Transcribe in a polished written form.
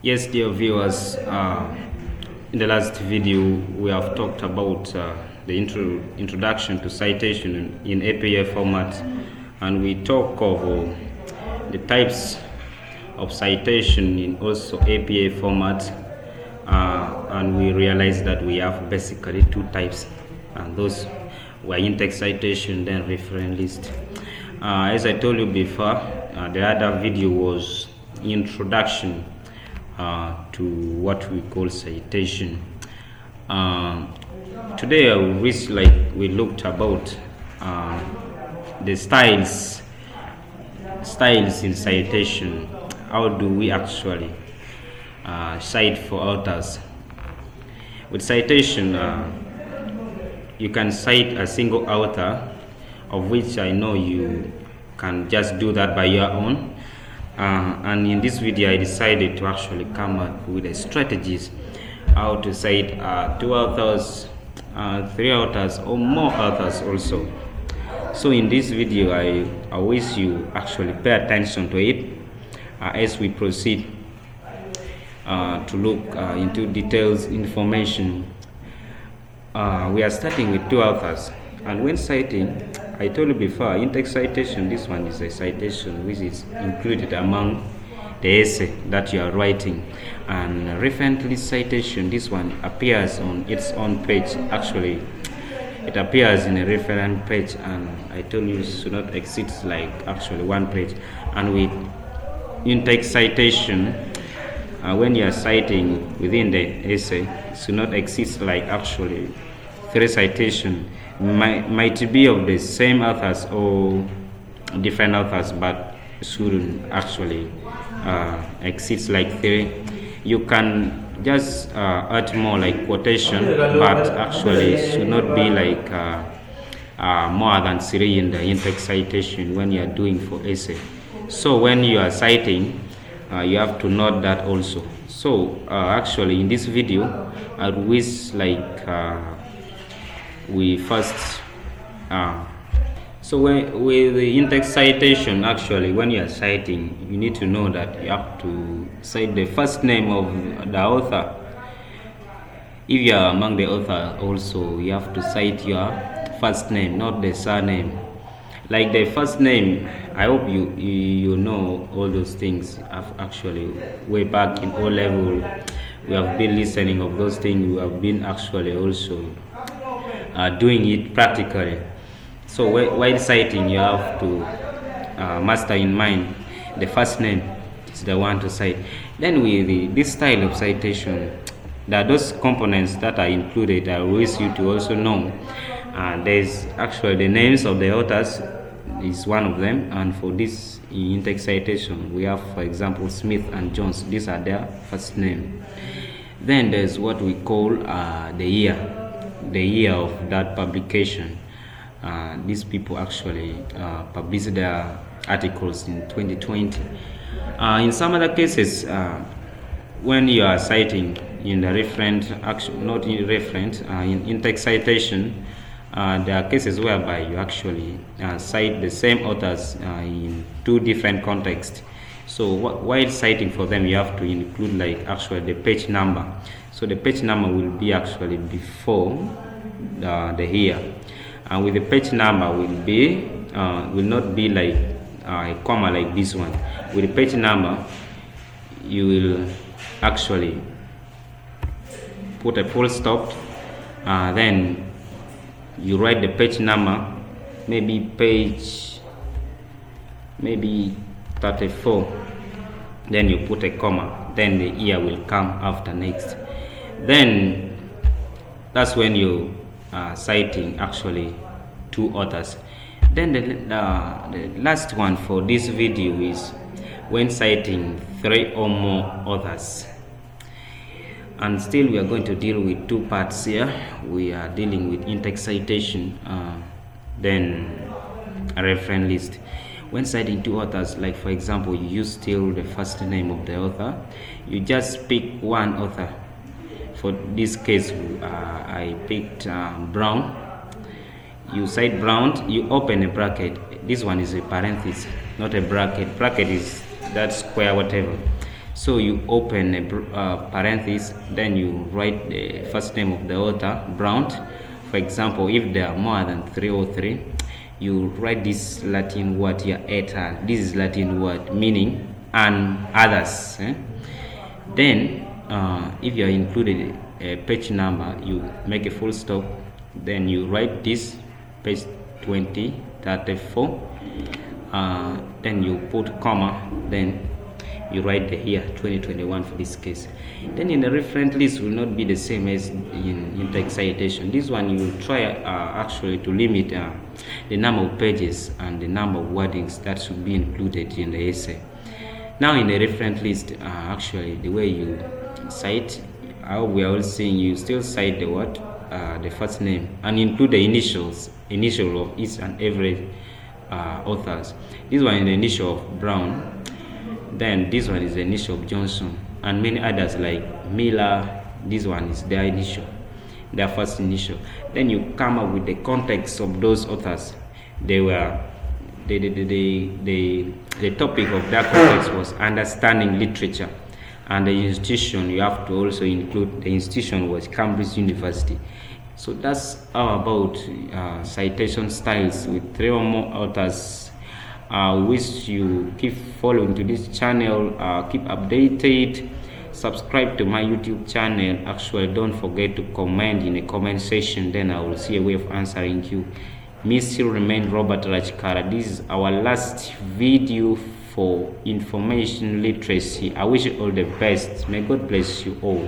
Yes, dear viewers, in the last video we have talked about the introduction to citation in APA format, and we talk of the types of citation in also APA format, and we realized that we have basically two types, and those were in-text citation, then reference list. As I told you before, the other video was introduction to what we call citation. Today I wish we looked about the styles in citation. How do we actually cite for authors? With citation, you can cite a single author, of which I know you can just do that by your own. And in this video I decided to actually come up with a strategies how to cite two authors, three authors, or more authors also. So in this video I wish you actually pay attention to it as we proceed to look into details information. We are starting with two authors, and when citing, I told you before, in-text citation, this one is a citation which is included among the essay that you are writing. And reference list citation, this one appears on its own page. Actually, it appears in a reference page, and I told you it should not exceed actually one page. And with in-text citation, when you are citing within the essay, it should not exceed actually three citations. Might be of the same authors or different authors, but shouldn't actually exceed three. You can just add more quotation, but actually should not be more than three in the in-text citation when you are doing for essay. So when you are citing, you have to note that also. So actually in this video I wish we first so with the in-text citation, actually when you are citing, you need to know that you have to cite the first name of the author. If you are among the author also, you have to cite your first name, not the surname. Like the first name, I hope you know all those things. Actually way back in O-level we have been listening of those things. We have been actually also doing it practically. So while citing, you have to master in mind the first name is the one to cite. Then with this style of citation, there are those components that are included. I wish you to also know. There's actually the names of the authors is one of them, and for this in-text citation we have, for example, Smith and Jones. These are their first name. Then there's what we call the year of that publication. These people actually published their articles in 2020. In some other cases, when you are citing in the reference, not in reference, in in-text citation, there are cases whereby you actually cite the same authors in two different contexts. So while citing for them, you have to include actually the page number. So the page number will be actually before the year, and with the page number will not be a comma like this one. With the page number, you will actually put a full stop, then you write the page number, maybe page 34, then you put a comma, then the year will come after next. Then that's when you are citing actually two authors. Then the last one for this video is when citing three or more authors. And still we are going to deal with two parts here. We are dealing with in-text citation, then a reference list. When citing two authors, like for example, you use still the first name of the author, you just pick one author. For this case, I picked Brown. You cite Brown, you open a bracket. This one is a parenthesis, not a bracket. Bracket is that square, whatever. So you open a parenthesis, then you write the first name of the author, Brown. For example, if there are more than 303, you write this Latin word here, et al. This is Latin word meaning and others. Then, if you are included a page number, you make a full stop. Then you write this page 2034. Then you put comma. Then you write the year 2021 for this case. Then in the reference list will not be the same as in text citation. This one you try actually to limit the number of pages and the number of wordings that should be included in the essay. Now in the reference list, actually the way you cite, we are all seeing you still cite the word, the first name, and include the initial of each and every authors. This one is the initial of Brown. Then this one is the initial of Johnson, and many others like Miller. This one is their initial, their first initial. Then you come up with the context of those authors. They were the topic of that context was understanding literature, and the institution you have to also include. The institution was Cambridge University. So that's all about citation styles with 3 or more authors. Wish you keep following to this channel, keep updated, subscribe to my YouTube channel. Actually, don't forget to comment in the comment section, then I will see a way of answering you. Me still remain Robert Rajkara. This is our last video for information literacy. I wish you all the best. May God bless you all.